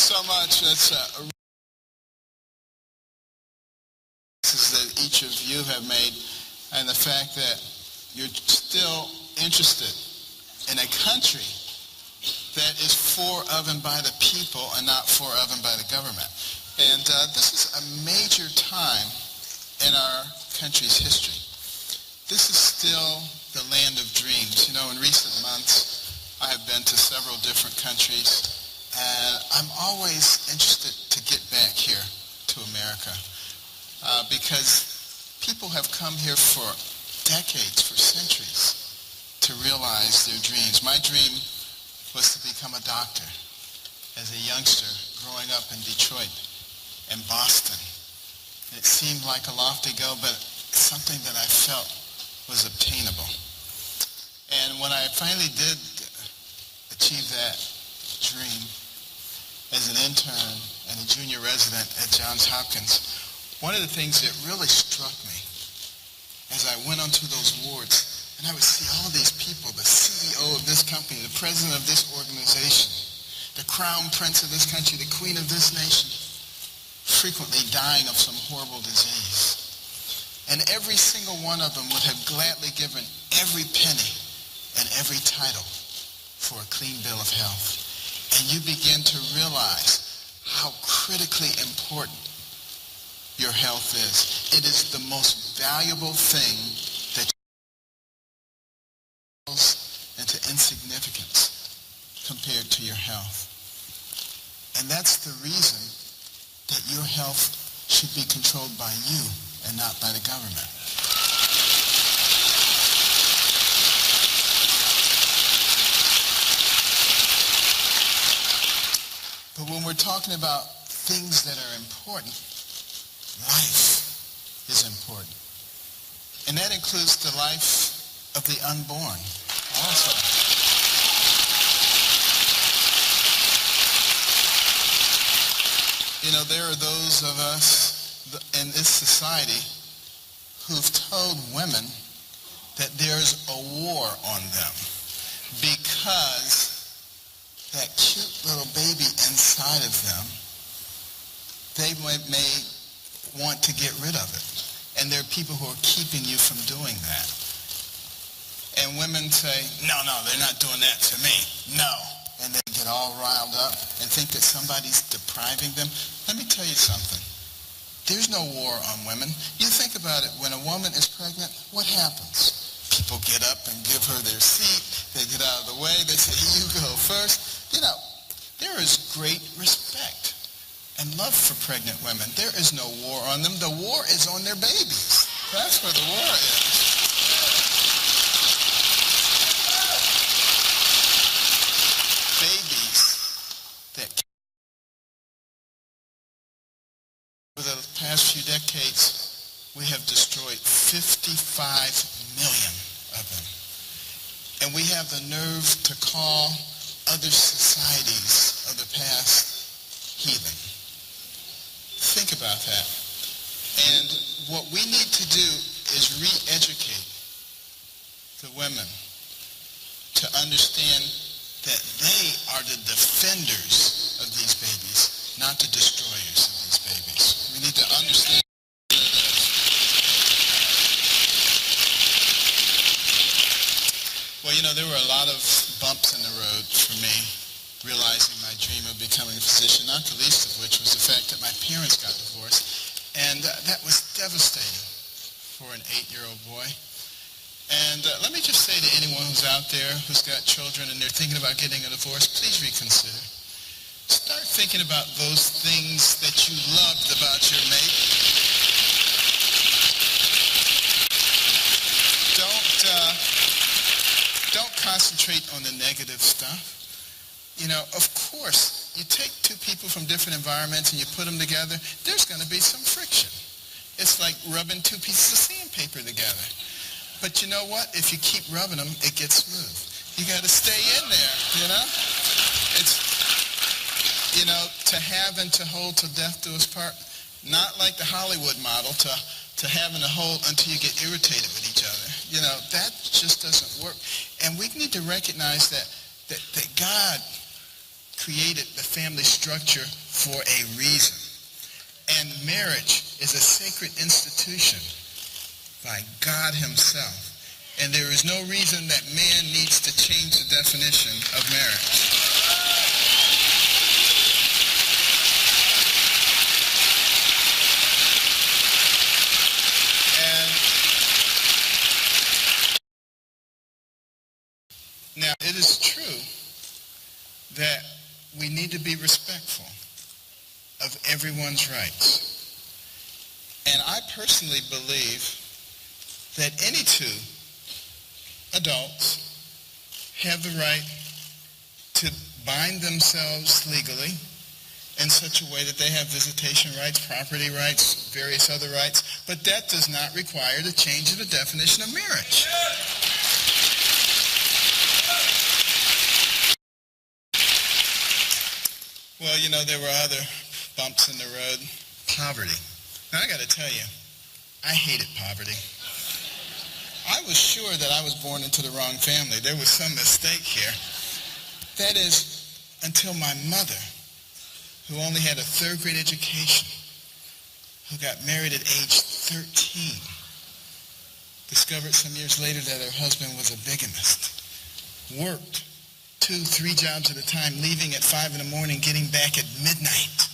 so much. That's that each of you have made, and the fact that you're still interested in a country that is for, of, and by the people, and not for, of, and by the government. And this is a major time in our country's history. This is still the land of dreams. You know, in recent months, I have been to several different countries, and I'm always interested to get back here to America because people have come here for decades, for centuries, to realize their dreams. My dream was to become a doctor as a youngster growing up in Detroit and Boston. And it seemed like a lofty goal, but something that I felt was obtainable. And when I finally did achieve that dream as an intern and a junior resident at Johns Hopkins, one of the things that really struck me as I went onto those wards, and I would see all these people, the CEO of this company, the president of this organization, the crown prince of this country, the queen of this nation, frequently dying of some horrible disease. And every single one of them would have gladly given every penny and every title for a clean bill of health. And you begin to realize how critically important your health is. It is the most valuable thing that into insignificance compared to your health. And that's the reason that your health should be controlled by you and not by the government. But when we're talking about things that are important, life is important. And that includes the life of the unborn also. You know, there are those of us in this society who've told women that there's a war on them because that cute little baby inside of them, they may want to get rid of it. And there are people who are keeping you from doing that. And women say, no, they're not doing that to me. No. And they get all riled up and think that somebody's depriving them. Let me tell you something. There's no war on women. You think about it. When a woman is pregnant, what happens? People get up and give her their seat. They get out of the way. They say, you go first. You know, there is great respect and love for pregnant women. There is no war on them. The war is on their babies. That's where the war is. Babies that over the past few decades, we have destroyed 55 million of them. And we have the nerve to call other societies of the past heathen. Think about that. And what we need to do is re-educate the women to understand that they are the defenders of these babies, not the destroyers of these babies. We need to understand. Well, you know, there were a lot of bumps in the road for me realizing my dream of becoming a physician, not the least of which was the fact that my parents got divorced. And that was devastating for an 8-year-old boy. And let me just say to anyone who's out there who's got children and they're thinking about getting a divorce, please reconsider. Start thinking about those things that you loved about your mate. Don't concentrate on the negative stuff. You know, of course, you take two people from different environments and you put them together, there's going to be some friction. It's like rubbing two pieces of sandpaper together. But you know what? If you keep rubbing them, it gets smooth. You got to stay in there, you know? It's, you know, to have and to hold till death do us part, not like the Hollywood model, to having to hold until you get irritated with each other. You know, that just doesn't work. And we need to recognize that God created the family structure for a reason. And marriage is a sacred institution by God himself. And there is no reason that man needs to change the definition of marriage. Now, it is true that we need to be respectful of everyone's rights. And I personally believe that any two adults have the right to bind themselves legally in such a way that they have visitation rights, property rights, various other rights, but that does not require the change of the definition of marriage. Well, you know, there were other bumps in the road. Poverty. Now, I got to tell you, I hated poverty. I was sure that I was born into the wrong family. There was some mistake here. That is, until my mother, who only had a third-grade education, who got married at age 13, discovered some years later that her husband was a bigamist, worked 2-3 jobs at a time, leaving at 5 in the morning, getting back at midnight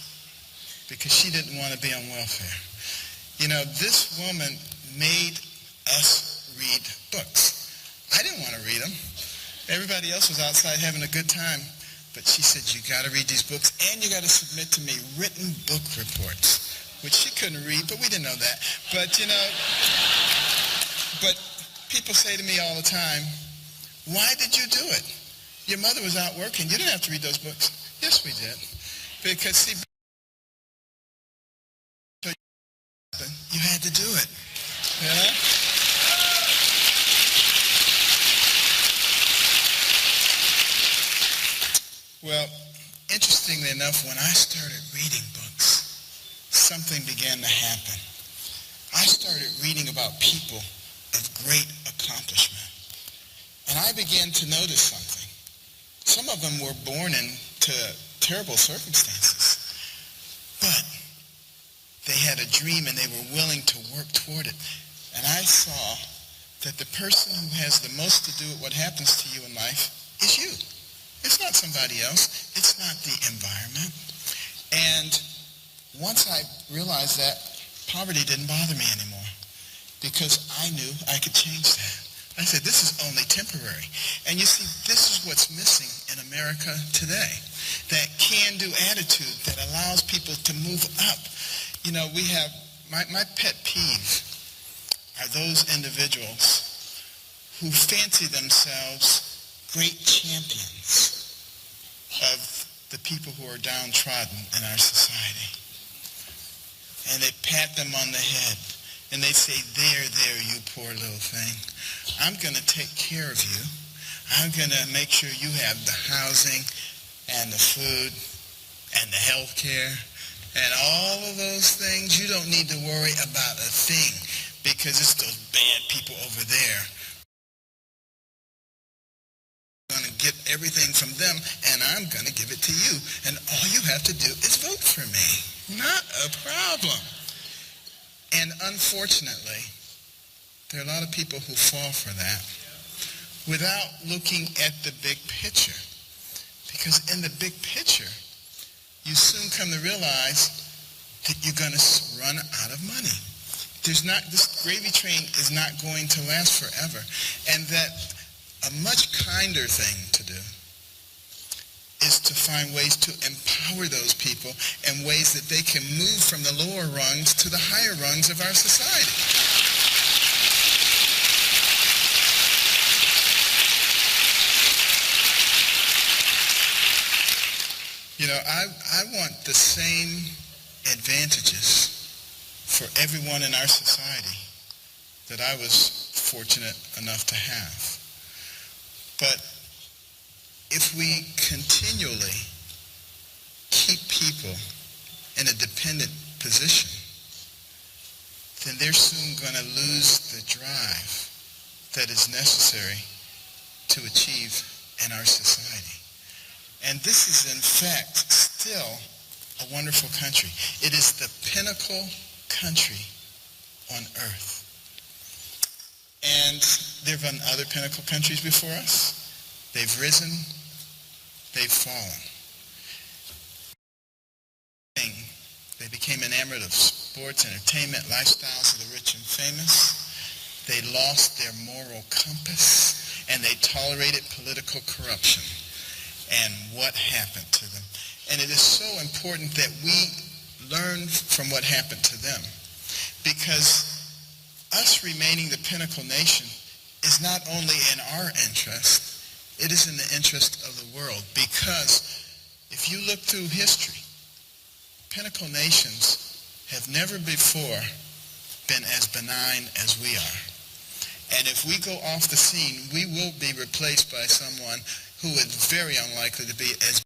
because she didn't want to be on welfare. You know, this woman made us read books. I didn't want to read them. Everybody else was outside having a good time, but she said, you got to read these books and you got to submit to me written book reports, which she couldn't read, but we didn't know that. But, you know, but people say to me all the time, why did you do it? Your mother was out working. You didn't have to read those books. Yes, we did. Because, see, you had to do it. Yeah? Well, interestingly enough, when I started reading books, something began to happen. I started reading about people of great accomplishment. And I began to notice something. Some of them were born into terrible circumstances, but they had a dream and they were willing to work toward it. And I saw that the person who has the most to do with what happens to you in life is you. It's not somebody else. It's not the environment. And once I realized that, poverty didn't bother me anymore because I knew I could change that. I said, this is only temporary. And you see, this is what's missing in America today. That can-do attitude that allows people to move up. You know, we have, my pet peeve are those individuals who fancy themselves great champions of the people who are downtrodden in our society. And they pat them on the head. And they say, there, you poor little thing. I'm going to take care of you. I'm going to make sure you have the housing and the food and the health care and all of those things. You don't need to worry about a thing because it's those bad people over there. I'm going to get everything from them and I'm going to give it to you. And all you have to do is vote for me. Not a problem. And unfortunately, there are a lot of people who fall for that without looking at the big picture. Because in the big picture, you soon come to realize that you're going to run out of money. This gravy train is not going to last forever. And that a much kinder thing to do is to find ways to empower those people in ways that they can move from the lower rungs to the higher rungs of our society. You know, I want the same advantages for everyone in our society that I was fortunate enough to have. But if we continually keep people in a dependent position, then they're soon going to lose the drive that is necessary to achieve in our society. And this is, in fact, still a wonderful country. It is the pinnacle country on earth. And there have been other pinnacle countries before us. They've risen, they've fallen. They became enamored of sports, entertainment, lifestyles of the rich and famous. They lost their moral compass, and they tolerated political corruption. And what happened to them? And it is so important that we learn from what happened to them, because us remaining the pinnacle nation is not only in our interest, it is in the interest of the world. Because if you look through history, pinnacle nations have never before been as benign as we are. And if we go off the scene, we will be replaced by someone who is very unlikely to be as